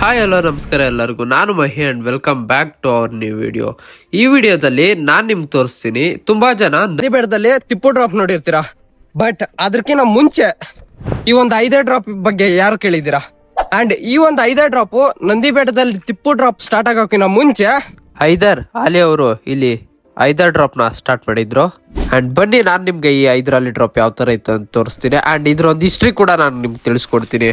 Hi hello ನಮಸ್ಕಾರ ಎಲ್ಲರಿಗೂ. ನಾನು Mahi and welcome back to our new video. ಈ ವಿಡಿಯೋದಲ್ಲಿ ನಾನು ನಿಮ್ಗೆ ತೋರಿಸ್ತೀನಿ, ತುಂಬಾ ಜನ ನದಿ ಬೆಟ್ಟದಲ್ಲಿ ತಿಪ್ಪು ಡ್ರಾಪ್ ನೋಡಿರ್ತೀರಾ, ಬಟ್ ಅದಕ್ಕಿಂತ ಮುಂಚೆ ಈ ಒಂದು 5 ಡ್ರಾಪ್ ಬಗ್ಗೆ ಯಾರು ಕೇಳಿದ್ದೀರಾ? ಅಂಡ್ ಈ ಒಂದು 5 ಡ್ರಾಪ್ ನಂದಿ ಬೆಟ್ಟದಲ್ಲಿ ತಿಪ್ಪು ಡ್ರಾಪ್ ಸ್ಟಾರ್ಟ್ ಆಗೋಕ್ಕಿಂತ ಮುಂಚೆ ಹೈದರ್ ಅಲಿ ಅವರು ಇಲ್ಲಿ 5 ಡ್ರಾಪ್ ನ ಸ್ಟಾರ್ಟ್ ಮಾಡಿದ್ರು. ಅಂಡ್ ಬನ್ನಿ ನಾನು ನಿಮ್ಗೆ ಈ 5 ಅಲಿ ಡ್ರಾಪ್ ಯಾವ ತರ ಇತ್ತು ಅಂತ ತೋರಿಸ್ತೀನಿ. ಅಂಡ್ ಇದ್ರ ಒಂದು ಹಿಸ್ಟ್ರಿ ಕೂಡ ನಾನು ನಿಮ್ಗೆ ತಿಳಿಸ್ಕೊಡ್ತೀನಿ.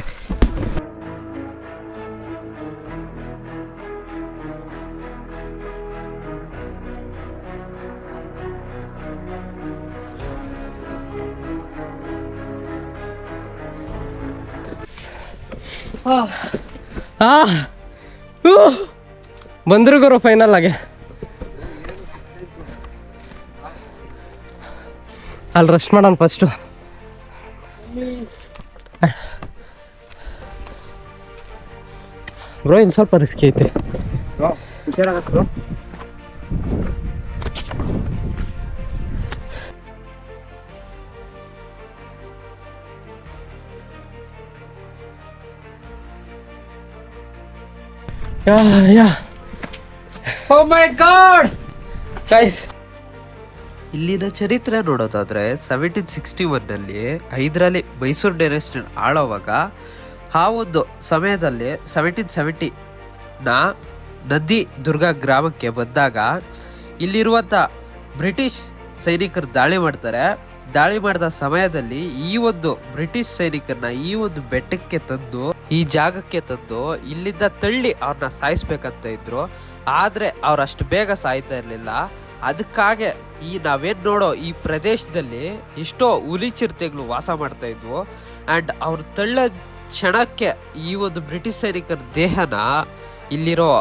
ಬಂದ್ರು ಗುರು ಫೈನಲ್ ಆಗಿ. ಅಲ್ಲಿ ರೆಸ್ಟ್ ಮಾಡೋಣ ಫಸ್ಟು. ಬ್ರೋ ಇಲ್ಲಿ ಸ್ವಲ್ಪ ರಿಸ್ಕಿ ಐತೆ. Oh my God! Guys, ಇಲ್ಲಿನ ಚರಿತ್ರೆ ನೋಡೋದಾದ್ರೆ 1761 ನಲ್ಲಿ ಹೈದರಾಲಿ ಮೈಸೂರು ಡೈನೆಸ್ಟಿ ಆಳೋವಾಗ ಆ ಒಂದು ಸಮಯದಲ್ಲಿ 1770 ನಂದಿ ದುರ್ಗ ಗ್ರಾಮಕ್ಕೆ ಬಂದಾಗ ಇಲ್ಲಿರುವಂತ ಬ್ರಿಟಿಷ್ ಸೈನಿಕರು ದಾಳಿ ಮಾಡ್ತಾರೆ. ದಾಳಿ ಮಾಡಿದ ಸಮಯದಲ್ಲಿ ಈ ಒಂದು ಬ್ರಿಟಿಷ್ ಸೈನಿಕರನ್ನ ಈ ಒಂದು ಬೆಟ್ಟಕ್ಕೆ ತಂದು ಈ ಜಾಗಕ್ಕೆ ತಂದು ಇಲ್ಲಿಂದ ತಳ್ಳಿ ಅವ್ರನ್ನ ಸಾಯಿಸ್ಬೇಕಂತ ಇದ್ರು. ಆದ್ರೆ ಅವ್ರಷ್ಟು ಬೇಗ ಸಾಯ್ತಾ ಇರ್ಲಿಲ್ಲ. ಅದಕ್ಕಾಗೆ ಈ ನಾವೇನ್ ನೋಡೋ ಈ ಪ್ರದೇಶದಲ್ಲಿ ಎಷ್ಟೋ ಹುಲಿ ಚಿರತೆಗಳು ವಾಸ ಮಾಡ್ತಾ ಇದ್ವು. ಅಂಡ್ ಅವ್ರು ತಳ್ಳ ಕ್ಷಣಕ್ಕೆ ಈ ಒಂದು ಬ್ರಿಟಿಷ್ ಸೈನಿಕರ ದೇಹನ ಇಲ್ಲಿರೋ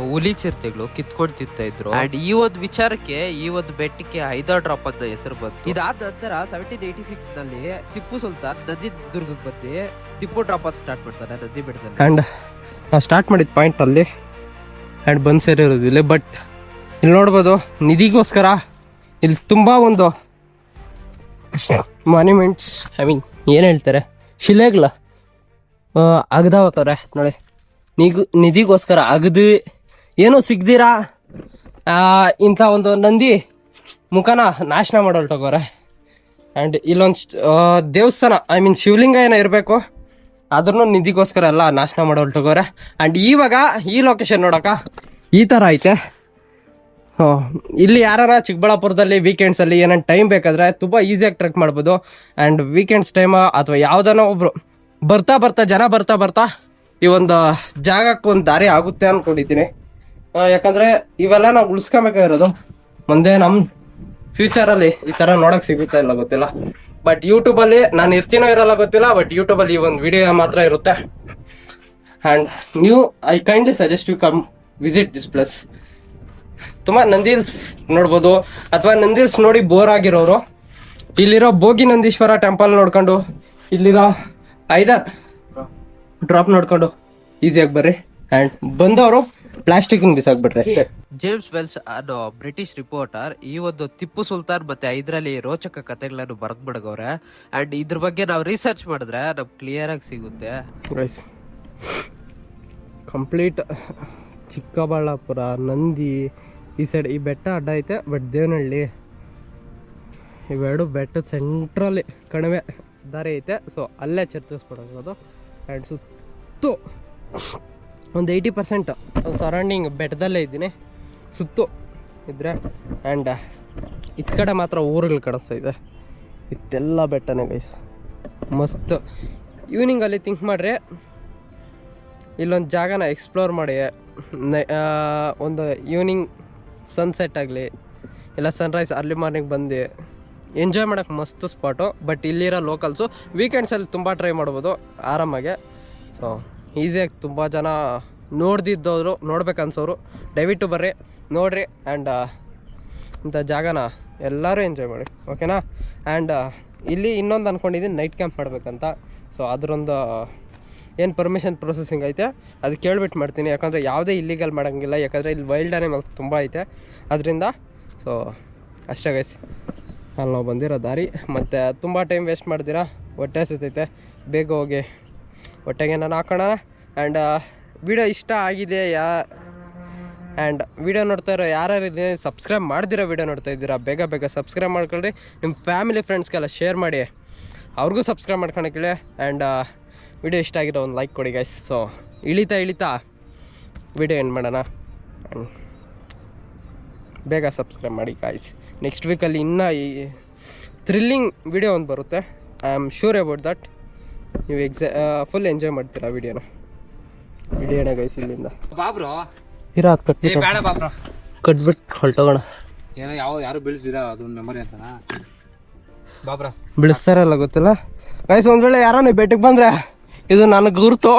ಹುಲಿ ಚಿರತೆಗಳು ಕಿತ್ಕೊಂಡು ತಿಂತಾ ಇದ್ರು. ಅಂಡ್ ಈ ಒಂದು ವಿಚಾರಕ್ಕೆ ಈ ಒಂದು ಬೆಟ್ಟಕ್ಕೆ 5 ಡ್ರಾಪ್ ಅಂತ ಹೆಸರು ಬಂತು. ಇದಾದ ನಂತರ 1786 ನಲ್ಲಿ ಟಿಪ್ಪು ಸುಲ್ತಾನ್ ನದಿ ದುರ್ಗಕ್ಕೆ ಬಂದು ಟಿಪ್ಪು ಡ್ರಾಪ್ ಅಂತ ಸ್ಟಾರ್ಟ್ ಮಾಡ್ತಾರೆ ನದಿ ಬೆಟ್ಟದಲ್ಲಿ. ಅಂಡ್ ನಾವು ಸ್ಟಾರ್ಟ್ ಮಾಡಿದ ಪಾಯಿಂಟ್ ಅಲ್ಲಿ ಅಂಡ್ ಬಂದ್ ಸೇರಿರೋದು ಇಲ್ಲಿ. ಬಟ್ ಇಲ್ಲಿ ನೋಡ್ಬೋದು ನಿಧಿಗೋಸ್ಕರ ಇಲ್ಲಿ ತುಂಬಾ ಒಂದು ಮಾನ್ಯುಮೆಂಟ್ಸ್, ಐ ಮೀನ್ ಏನ್ ಹೇಳ್ತಾರೆ, ಶಿಲೆಗಳ ಅಗದಾವತ್ತವ್ರೆ ನೋಡಿ. ನಿಧಿಗೋಸ್ಕರ ಅಗದು ಏನೋ ಸಿಗ್ದಿರಾ ಇಂಥ ಒಂದು ನಂದಿ ಮುಖನ ನಾಶನ ಮಾಡೋಲ್ಟೋಗೋರೆ. ಆ್ಯಂಡ್ ಇಲ್ಲೊಂದು ದೇವಸ್ಥಾನ, ಐ ಮೀನ್ ಶಿವಲಿಂಗ ಏನೋ ಇರಬೇಕು, ಅದ್ರೂ ನಿಧಿಗೋಸ್ಕರ ಎಲ್ಲ ನಾಶನ ಮಾಡೋಲ್ಟೋಗೋರೆ. ಆ್ಯಂಡ್ ಇವಾಗ ಈ ಲೊಕೇಶನ್ ನೋಡಕ ಈ ಥರ ಐತೆ. ಇಲ್ಲಿ ಯಾರ ಚಿಕ್ಕಬಳ್ಳಾಪುರದಲ್ಲಿ ವೀಕೆಂಡ್ಸಲ್ಲಿ ಏನೇನು ಟೈಮ್ ಬೇಕಾದ್ರೆ ತುಂಬ ಈಸಿಯಾಗಿ ಟ್ರೆಕ್ ಮಾಡ್ಬೋದು. ಆ್ಯಂಡ್ ವೀಕೆಂಡ್ಸ್ ಟೈಮ ಅಥವಾ ಯಾವುದನ್ನೋ ಒಬ್ರು ಜನ ಬರ್ತಾ ಈ ಒಂದು ಜಾಗಕ್ಕೆ ಒಂದು ದಾರಿ ಆಗುತ್ತೆ ಅಂದ್ಕೊಂಡಿದ್ದೀನಿ. ಯಾಕಂದರೆ ಇವೆಲ್ಲ ನಾವು ಉಳಿಸ್ಕೊಬೇಕಾಗಿರೋದು. ಮುಂದೆ ನಮ್ಮ ಫ್ಯೂಚರಲ್ಲಿ ಈ ಥರ ನೋಡೋಕೆ ಸಿಗುತ್ತಾ ಇಲ್ಲ ಗೊತ್ತಿಲ್ಲ. ಬಟ್ ಯೂಟ್ಯೂಬಲ್ಲಿ ನಾನು ಇರ್ತೀನೋ ಇರೋಲ್ಲ ಗೊತ್ತಿಲ್ಲ. ಬಟ್ ಯೂಟ್ಯೂಬಲ್ಲಿ ಈ ಒಂದು ವಿಡಿಯೋ ಮಾತ್ರ ಇರುತ್ತೆ. And I kindly suggest you come visit this place. ತುಂಬ ನಂದಿಲ್ಸ್ ನೋಡ್ಬೋದು. ಅಥವಾ ನಂದಿಲ್ಸ್ ನೋಡಿ ಬೋರ್ ಆಗಿರೋರು ಇಲ್ಲಿರೋ ಭೋಗಿ ನಂದೀಶ್ವರ ಟೆಂಪಲ್ ನೋಡ್ಕೊಂಡು ಇಲ್ಲಿರೋ 5 ಡ್ರಾಪ್ ನೋಡ್ಕೊಂಡು ಈಸಿಯಾಗಿ ಬರ್ರಿ. ಆ್ಯಂಡ್ ಬಂದವರು ಪ್ಲಾಸ್ಟಿಕ್ ಬಿಸಾಕ್ಬಿಟ್ರೆ ಅಷ್ಟೇ. ಜೇಮ್ಸ್ ವೆಲ್ಸ್ ಅನ್ನೋ ಬ್ರಿಟಿಷ್ ರಿಪೋರ್ಟರ್ ಈ ಒಂದು ಟಿಪ್ಪು ಸುಲ್ತಾನ್ ಮತ್ತೆ ಹೈದರಾಲಿ ರೋಚಕ ಕಥೆಗಳನ್ನು ಬರೆದ್ ಬಿಡಗವ್ರೆ. ಅಂಡ್ ಇದ್ರ ಬಗ್ಗೆ ನಾವು ರಿಸರ್ಚ್ ಮಾಡಿದ್ರೆ ನಮ್ಗೆ ಕ್ಲಿಯರ್ ಆಗಿ ಸಿಗುತ್ತೆ. ಕಂಪ್ಲೀಟ್ ಚಿಕ್ಕಬಳ್ಳಾಪುರ, ನಂದಿ ಈ ಸೈಡ್ ಈ ಬೆಟ್ಟ ಅಡ್ಡ ಐತೆ. ಬಟ್ ದೇವನಹಳ್ಳಿ ಇವೆರಡು ಬೆಟ್ಟದ ಸೆಂಟ್ರಲ್ಲಿ ಕಣಿವೆ ದಾರಿ ಐತೆ. ಸೊ ಅಲ್ಲೇ ಚರ್ಚಿಸ್ಬಿಡೋದು. ಆ್ಯಂಡ್ ಸುತ್ತು ಒಂದು 80% ಸರೌಂಡಿಂಗ್ ಬೆಟ್ಟದಲ್ಲೇ ಇದ್ದೀನಿ, ಸುತ್ತು ಇದ್ರೆ. ಆ್ಯಂಡ್ ಇತ್ತ ಕಡೆ ಮಾತ್ರ ಊರುಗಳು ಕಾಣಿಸ್ತಾ ಇದೆ. ಇತ್ತೆಲ್ಲ ಬೆಟ್ಟನೇ ಗೈಸ್, ಮಸ್ತ್. ಈವ್ನಿಂಗಲ್ಲಿ ಥಿಂಕ್ ಮಾಡ್ರಿ, ಇಲ್ಲೊಂದು ಜಾಗನ ಎಕ್ಸ್ಪ್ಲೋರ್ ಮಾಡಿ ಒಂದು ಈವ್ನಿಂಗ್ ಸನ್ಸೆಟ್ ಆಗಲಿ ಇಲ್ಲ ಸನ್ರೈಸ್ ಅರ್ಲಿ ಮಾರ್ನಿಂಗ್ ಬಂದು ಎಂಜಾಯ್ ಮಾಡೋಕ್ಕೆ ಮಸ್ತ್ ಸ್ಪಾಟು. ಬಟ್ ಇಲ್ಲಿರೋ ಲೋಕಲ್ಸು ವೀಕೆಂಡ್ಸಲ್ಲಿ ತುಂಬ ಟ್ರೈ ಮಾಡ್ಬೋದು ಆರಾಮಾಗೆ. ಸೊ ಈಸಿಯಾಗಿ ತುಂಬ ಜನ ನೋಡ್ದಿದ್ದವರು, ನೋಡ್ಬೇಕನ್ಸೋರು ದಯವಿಟ್ಟು ಬರ್ರಿ ನೋಡಿರಿ. ಆ್ಯಂಡ್ ಇಂಥ ಜಾಗನ ಎಲ್ಲರೂ ಎಂಜಾಯ್ ಮಾಡಿ, ಓಕೆನಾ? ಆ್ಯಂಡ್ ಇಲ್ಲಿ ಇನ್ನೊಂದು ಅಂದ್ಕೊಂಡಿದ್ದೀನಿ ನೈಟ್ ಕ್ಯಾಂಪ್ ಮಾಡಬೇಕಂತ. ಸೊ ಅದರೊಂದು ಏನು ಪರ್ಮಿಷನ್ ಪ್ರೊಸೆಸಿಂಗ್ ಐತೆ ಅದು ಕೇಳ್ಬಿಟ್ಟು ಮಾಡ್ತೀನಿ. ಯಾಕಂದರೆ ಯಾವುದೇ ಇಲ್ಲಿಗಲ್ ಮಾಡೋಂಗಿಲ್ಲ. ಯಾಕಂದರೆ ಇಲ್ಲಿ ವೈಲ್ಡ್ ಅನಿಮಲ್ಸ್ ತುಂಬ ಐತೆ ಅದರಿಂದ. ಸೊ ಅಷ್ಟೇ ಗೈಸ್, ಅಲ್ಲಿ ನಾವು ಬಂದಿರೋ ದಾರಿ. ಮತ್ತು ತುಂಬ ಟೈಮ್ ವೇಸ್ಟ್ ಮಾಡ್ತೀರಾ, ಹೊಟ್ಟೆ ಹಸಿತೈತೆ, ಬೇಗ ಹೋಗಿ ಹೊಟ್ಟೆಗೆ ನಾನು ಹಾಕೋಣ. ಆ್ಯಂಡ್ ವಿಡಿಯೋ ಇಷ್ಟ ಆಗಿದೆ ಆ್ಯಂಡ್ ವಿಡಿಯೋ ನೋಡ್ತಾ ಇರೋ ಯಾರ್ಯಾರು ಸಬ್ಸ್ಕ್ರೈಬ್ ಮಾಡ್ದಿರೋ ವಿಡಿಯೋ ನೋಡ್ತಾ ಇದ್ದೀರಾ ಬೇಗ ಬೇಗ ಸಬ್ಸ್ಕ್ರೈಬ್ ಮಾಡ್ಕೊಳ್ರಿ. ನಿಮ್ಮ ಫ್ಯಾಮಿಲಿ ಫ್ರೆಂಡ್ಸ್ಗೆಲ್ಲ ಶೇರ್ ಮಾಡಿ, ಅವ್ರಿಗೂ ಸಬ್ಸ್ಕ್ರೈಬ್ ಮಾಡ್ಕೊಳಕ್ಕಿಲ್ಲ. ಆ್ಯಂಡ್ ವಿಡಿಯೋ ಇಷ್ಟ ಆಗಿರೋ ಒಂದು ಲೈಕ್ ಕೊಡಿ ಗೈಸ್. ಸೊ ಇಳಿತಾ ವಿಡಿಯೋ ಏನು ಮಾಡೋಣ, ಬೇಗ ಸಬ್ಸ್ಕ್ರೈಬ್ ಮಾಡಿ ಗಾಯ್ಸ್. ನೆಕ್ಸ್ಟ್ ವೀಕಲ್ಲಿ ಇನ್ನೂ ಈ ಥ್ರಿಲ್ಲಿಂಗ್ ವಿಡಿಯೋ ಒಂದು ಬರುತ್ತೆ. I am sure about that. ನೀವು ಫುಲ್ ಎಂಜಾಯ್ ಮಾಡ್ತೀರಾ ವಿಡಿಯೋನ ಗೈಸ್. ಇಲ್ಲಿಂದ ಇರೋ ಕಟ್ಬಿಟ್ಟು ಹೊಲ್ಟೋಗೋಣ. ಬಿಳಿಸ್ತಾರಲ್ಲ ಗೊತ್ತಿಲ್ಲ ಗೈಸ್. ಒಂದು ವೇಳೆ ಯಾರೋ ನೀವು ಬೆಟ್ಟಕ್ಕೆ ಬಂದರೆ ಇದು ನನಗೆ ಗುರುತು,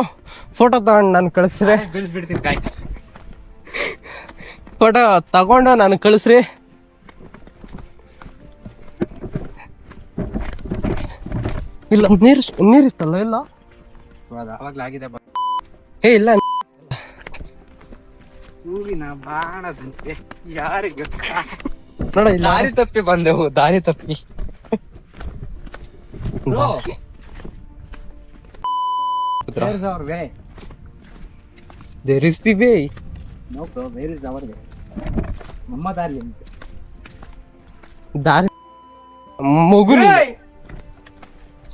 ಫೋಟೋ ತಗೊಂಡು ನಾನು ಕಳಿಸ್ರಿ. ಫೋಟೋ ತಗೊಂಡು ನಾನು ಕಳಿಸ್ರಿ. ಇಲ್ಲ ನೀರಿತ್ತಲ್ಲ, ಇಲ್ಲ ಇಲ್ಲ ನೋಡ, ದಾರಿ ತಪ್ಪಿ ಬಂದೆವು, ದಾರಿ ತಪ್ಪಿ. There is the way. No bro, where is our way? Mamma ದಾರಿ ಮಗುಲಿ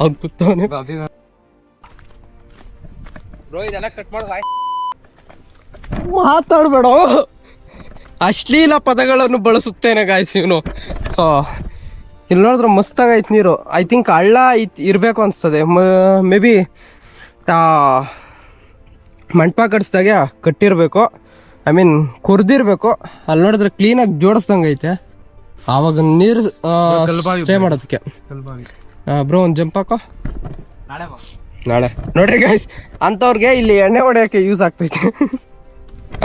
ಆಗ್ತಾನೆ. ಬ್ರೋ ಇದೆಲ್ಲ ಕಟ್ ಮಾಡು. ಮಾತಾಡ್ಬೇಡ, ಅಶ್ಲೀಲ ಪದಗಳನ್ನು ಬಳಸುತ್ತೇನೆ ಗಾಯ್ಸ್ ಇವನು. ಸೊ ಇಲ್ಲಿ ನೋಡಿದ್ರೆ ಮಸ್ತಾಗೈತೆ ನೀರು. ಐ ಥಿಂಕ್ ಹಳ್ಳ ಇರಬೇಕು ಅನಿಸ್ತದೆ. ಮೇ ಬಿ ಮಂಟಪ ಕಟ್ಸ್ದಾಗೆ ಕಟ್ಟಿರ್ಬೇಕು, ಐ ಮೀನ್ ಕೊರ್ದಿರ್ಬೇಕು. ಅಲ್ಲಿ ನೋಡಿದ್ರೆ ಕ್ಲೀನಾಗಿ ಜೋಡಿಸ್ದಂಗೆ ಐತೆ. ಆವಾಗ ನೀರು ಸ್ಟೇ ಮಾಡೋದಕ್ಕೆ. ಬ್ರೋ ಒಂದು ಜಂಪ್ ಹಾಕೋ ನಾಳೆ. ನೋಡ್ರಿ ಗೈಸ್, ಅಂಥವ್ರಿಗೆ ಇಲ್ಲಿ ಎಣ್ಣೆ ಹೊಡೆಯೋಕ್ಕೆ ಯೂಸ್ ಆಗ್ತೈತೆ.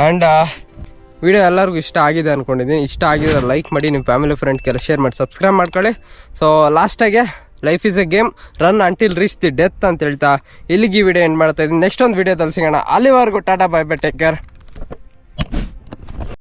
ಆ್ಯಂಡ್ ವಿಡಿಯೋ ಎಲ್ಲರಿಗೂ ಇಷ್ಟ ಆಗಿದೆ ಅಂದ್ಕೊಂಡಿದ್ದೀನಿ. ಇಷ್ಟ ಆಗಿದ್ರೆ ಲೈಕ್ ಮಾಡಿ, ನಿಮ್ಮ ಫ್ಯಾಮಿಲಿ ಫ್ರೆಂಡ್ಗೆಲ್ಲ ಶೇರ್ ಮಾಡಿ, ಸಬ್ಸ್ಕ್ರೈಬ್ ಮಾಡ್ಕೊಳ್ಳಿ. ಸೊ ಲಾಸ್ಟಾಗೆ life is a game, run until reach the death ಅಂತ ಹೇಳ್ತಾ ಇಲ್ಲಿಗೆ ಈ ವಿಡಿಯೋ ಎಂಡ್ ಮಾಡ್ತಾ ಇದ್ದೀನಿ. ನೆಕ್ಸ್ಟ್ ಒಂದು ವಿಡಿಯೋದಲ್ಲಿ ಸಿಗೋಣ. ಅಲ್ಲಿವರೆಗೂ tata bye bye, take care.